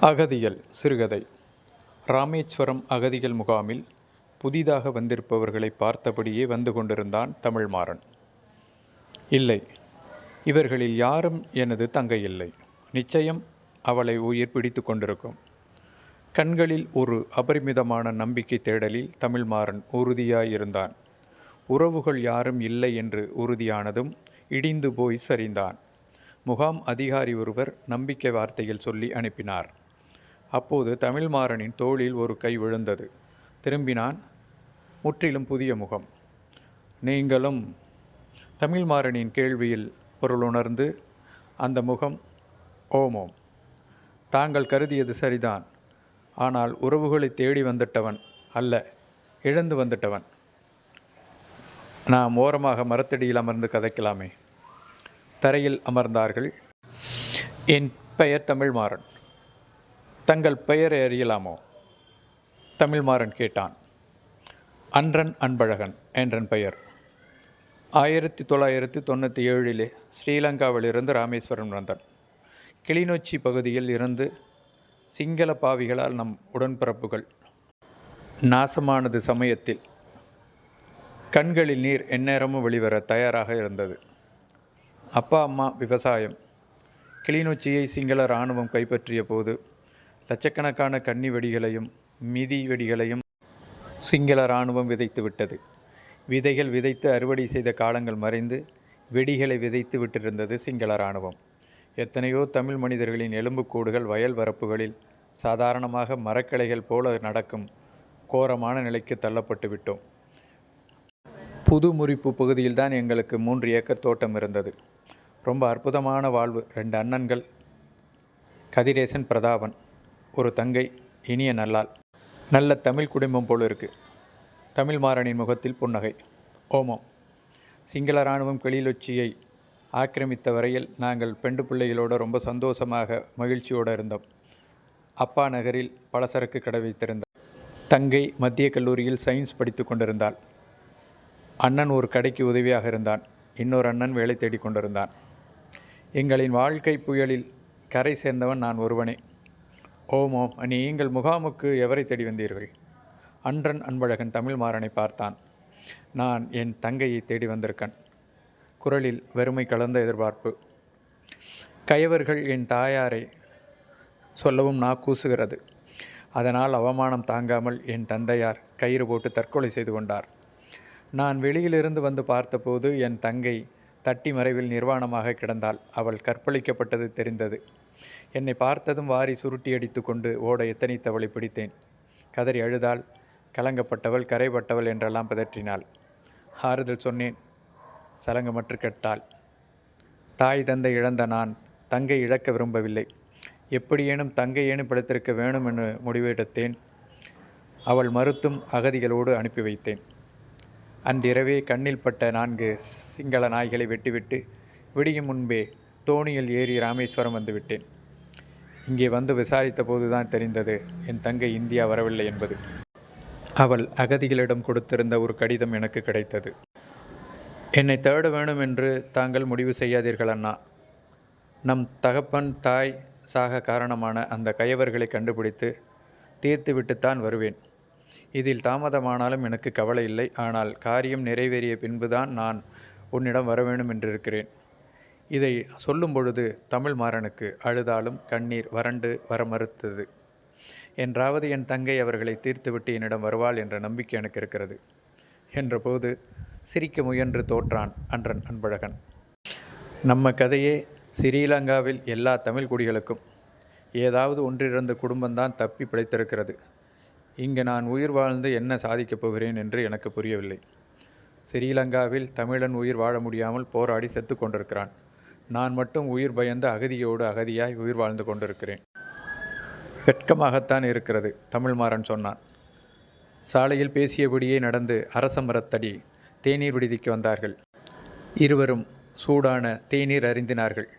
அகதிகள் சிறுகதை. ராமேஸ்வரம் அகதிகள் முகாமில் புதிதாக வந்திருப்பவர்களை பார்த்தபடியே வந்து கொண்டிருந்தான் தமிழ்மாறன். இல்லை, இவர்களில் யாரும் எனது தங்கை இல்லை. நிச்சயம் அவளை உயிர் பிடித்து கொண்டிருக்கும். கண்களில் ஒரு அபரிமிதமான நம்பிக்கை தேடலில் தமிழ்மாறன் உறுதியாயிருந்தான். உறவுகள் யாரும் இல்லை என்று உறுதியானதும் இடிந்து போய் சரிந்தான். முகாம் அதிகாரி ஒருவர் நம்பிக்கை வார்த்தையில் சொல்லி அனுப்பினார். அப்போது தமிழ்மாறனின் தோளில் ஒரு கை விழுந்தது. திரும்பினான். முற்றிலும் புதிய முகம். நீங்களும்? தமிழ்மாறனின் கேள்வியில் பொருளுணர்ந்து அந்த முகம், ஓமோம், தாங்கள் கருதியது சரிதான். ஆனால் உறவுகளை தேடி வந்துட்டவன் அல்ல, இழந்து வந்துட்டவன். நாம் ஓரமாக மரத்தடியில் அமர்ந்து கதைக்கலாமே. தரையில் அமர்ந்தார்கள். என் பெயர் தமிழ்மாறன். தங்கள் பெயரை அறியலாமோ? தமிழ்மாறன் கேட்டான். அன்றன் அன்பழகன் என்றன் பெயர். 1997 ஸ்ரீலங்காவிலிருந்து ராமேஸ்வரம் வந்தன். கிளிநொச்சி பகுதியில் இருந்து சிங்கள பாவிகளால் நம் உடன்பிறப்புகள் நாசமானது சமயத்தில் கண்களில் நீர் எந்நேரமும் வெளிவர தயாராக இருந்தது. அப்பா அம்மா விவசாயம். கிளிநொச்சியை சிங்கள இராணுவம் கைப்பற்றிய போது லட்சக்கணக்கான கன்னி வெடிகளையும் மிதி வெடிகளையும் சிங்கள இராணுவம் விதைத்து விட்டது. விதைகள் விதைத்து அறுவடை செய்த காலங்கள் மறைந்து வெடிகளை விதைத்து விட்டிருந்தது சிங்கள இராணுவம். எத்தனையோ தமிழ் மனிதர்களின் எலும்புக்கூடுகள் வயல் வரப்புகளில் சாதாரணமாக மரக்கிளைகள் போல நடக்கும் கோரமான நிலைக்கு தள்ளப்பட்டு விட்டோம். புது முறிப்பு பகுதியில்தான் எங்களுக்கு 3 ஏக்கர் தோட்டம் இருந்தது. ரொம்ப அற்புதமான வாழ்வு. 2 அண்ணன்கள், கதிரேசன், பிரதாபன், ஒரு தங்கை, இனிய நல்லாள். நல்ல தமிழ் குடும்பம் போல இருக்கு. தமிழ்மாறனின் முகத்தில் புன்னகை. ஓமம், சிங்கள இராணுவம் கிளிநொச்சியை ஆக்கிரமித்த வரையில் நாங்கள் பெண்டு பிள்ளைகளோடு ரொம்ப சந்தோஷமாக மகிழ்ச்சியோடு இருந்தோம். அப்பா நகரில் பலசரக்கு கடை வைத்திருந்தார். தங்கை மத்திய கல்லூரியில் சயின்ஸ் படித்து கொண்டிருந்தாள். அண்ணன் ஒரு கடைக்கு உதவியாக இருந்தான். இன்னொரு அண்ணன் வேலை தேடி கொண்டிருந்தான். எங்களின் வாழ்க்கை புயலில் கரை சேர்ந்தவன் நான் ஒருவனே. ஓமோ, நீங்கள் முகாமுக்கு எவரை தேடி வந்தீர்கள்? அன்றன் அன்பழகன் தமிழ்மாறனை பார்த்தான். நான் என் தங்கையை தேடி வந்திருக்கேன். குரலில் வெறுமை கலந்த எதிர்பார்ப்பு. கயவர்கள் என் தாயாரை சொல்லவும் கூசுகிறது. அதனால் அவமானம் தாங்காமல் என் தந்தையார் கயிறு போட்டு தற்கொலை செய்து கொண்டார். நான் வெளியிலிருந்து வந்து பார்த்தபோது என் தங்கை தட்டி மறைவில் நிர்வாணமாக கிடந்தாள். அவள் கற்பழிக்கப்பட்டது தெரிந்தது. என்னை பார்த்ததும் வாரி சுருட்டி அடித்து கொண்டு ஓட எத்தனைத்தவளை பிடித்தேன். கதறி அழுதாள். கலங்கப்பட்டவள், கரைப்பட்டவள் என்றெல்லாம் பதற்றினாள். ஆறுதல் சொன்னேன். சலங்கமற்று கெட்டாள். தாய் தந்தை இழந்த நான் தங்கை இழக்க விரும்பவில்லை. எப்படியேனும் தங்கையேனும் பிழைத்திருக்க வேணும் என்று முடிவெடுத்தேன். அவள் மறுத்தும் அகதிகளோடு அனுப்பி வைத்தேன். அன்றிரவே கண்ணில் பட்ட 4 சிங்கள நாய்களை வெட்டிவிட்டு விடியும் முன்பே தோணியில் ஏறி ராமேஸ்வரம் வந்துவிட்டேன். இங்கே வந்து விசாரித்த போதுதான் தெரிந்தது என் தங்கை இந்தியா வரவில்லை என்பது. அவள் அகதிகளிடம் கொடுத்திருந்த ஒரு கடிதம் எனக்கு கிடைத்தது. என்னை தேட வேணும் என்று தாங்கள் முடிவு செய்யாதீர்கள் அண்ணா. நம் தகப்பன் தாய் சாக காரணமான அந்த கயவர்களை கண்டுபிடித்து தீர்த்துவிட்டுத்தான் வருவேன். இதில் தாமதமானாலும் எனக்கு கவலை இல்லை. ஆனால் காரியம் நிறைவேறிய பின்புதான் நான் உன்னிடம் வர வேண்டும் என்றிருக்கிறேன். இதை சொல்லும் பொழுது தமிழ்மாறனுக்கு அழுதாலும் கண்ணீர் வறண்டு வர மறுத்தது. என்றாவது என் தங்கை அவர்களை தீர்த்துவிட்டு என்னிடம் வருவாள் என்ற நம்பிக்கை எனக்கு இருக்கிறது என்றபோது சிரிக்க முயன்று தோற்றான் அன்றன் அன்பழகன். நம்ம கதையே ஸ்ரீலங்காவில் எல்லா தமிழ் குடிகளுக்கும் ஏதாவது 1-2 குடும்பம்தான் தப்பி பிழைத்திருக்கிறது. இங்கு நான் உயிர் வாழ்ந்து என்ன சாதிக்கப் போகிறேன் என்று எனக்கு புரியவில்லை. ஸ்ரீலங்காவில் தமிழன் உயிர் வாழ முடியாமல் போராடி செத்து கொண்டிருக்கிறான். நான் மட்டும் உயிர் பயந்து அகதியோடு அகதியாய் உயிர் வாழ்ந்து கொண்டிருக்கிறேன். வெட்கமாகத்தான் இருக்கிறது, தமிழ்மாறன் சொன்னான். சாலையில் பேசியபடியே நடந்து அரச மரத்தடி தேநீர் விடுதிக்கு வந்தார்கள். இருவரும் சூடான தேநீர் அருந்தினார்கள்.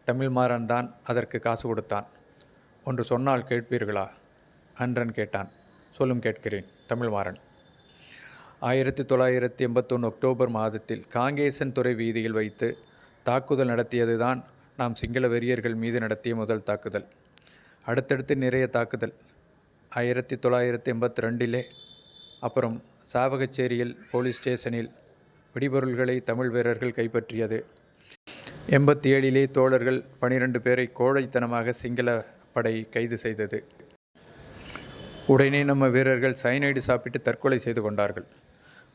தமிழ்மாறன் தான் அதற்கு காசு கொடுத்தான். ஒன்று சொன்னால் கேட்பீர்களா? அன்றன் கேட்டான். சொல்லும், கேட்கிறேன். தமிழ்மாறன். 1981 அக்டோபர் மாதத்தில் காங்கேசன் துறை வீதியில் வைத்து தாக்குதல் நடத்தியதுதான் நாம் சிங்கள வெறியர்கள் மீது நடத்திய முதல் தாக்குதல். அடுத்தடுத்து நிறைய தாக்குதல். 1982 அப்புறம் சாவகச்சேரியில் போலீஸ் ஸ்டேஷனில் வெடிபொருள்களை தமிழ் வீரர்கள் கைப்பற்றியது. 87 தோழர்கள் 12 பேரை கோழைத்தனமாக சிங்கள படை கைது செய்தது. உடனே நம்ம வீரர்கள் சயனைடு சாப்பிட்டு தற்கொலை செய்து கொண்டார்கள்.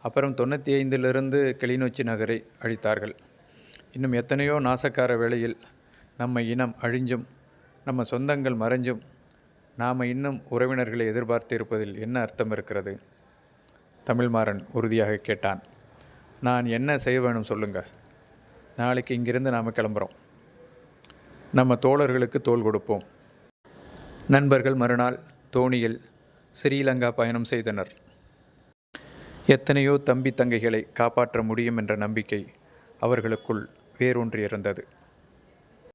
அப்புறம் 95 கிளிநொச்சி நகரை அழித்தார்கள். இன்னும் எத்தனையோ நாசக்கார வேளையில் நம்ம இனம் அழிஞ்சும் நம்ம சொந்தங்கள் மறைஞ்சும் நாம் இன்னும் உறவினர்களை எதிர்பார்த்து இருப்பதில் என்ன அர்த்தம் இருக்கிறது? தமிழ்மாறன் உறுதியாக கேட்டான். நான் என்ன செய்ய வேணும் சொல்லுங்க. நாளைக்கு இங்கிருந்து நாம் கிளம்புறோம். நம்ம தோழர்களுக்கு தோள் கொடுப்போம். நண்பர்கள் மறுநாள் தோணியில் ஸ்ரீலங்கா பயணம் செய்தனர். எத்தனையோ தம்பி தங்கைகளை காப்பாற்ற முடியும் என்ற நம்பிக்கை அவர்களுக்குள் வேரூன்றியிருந்தது.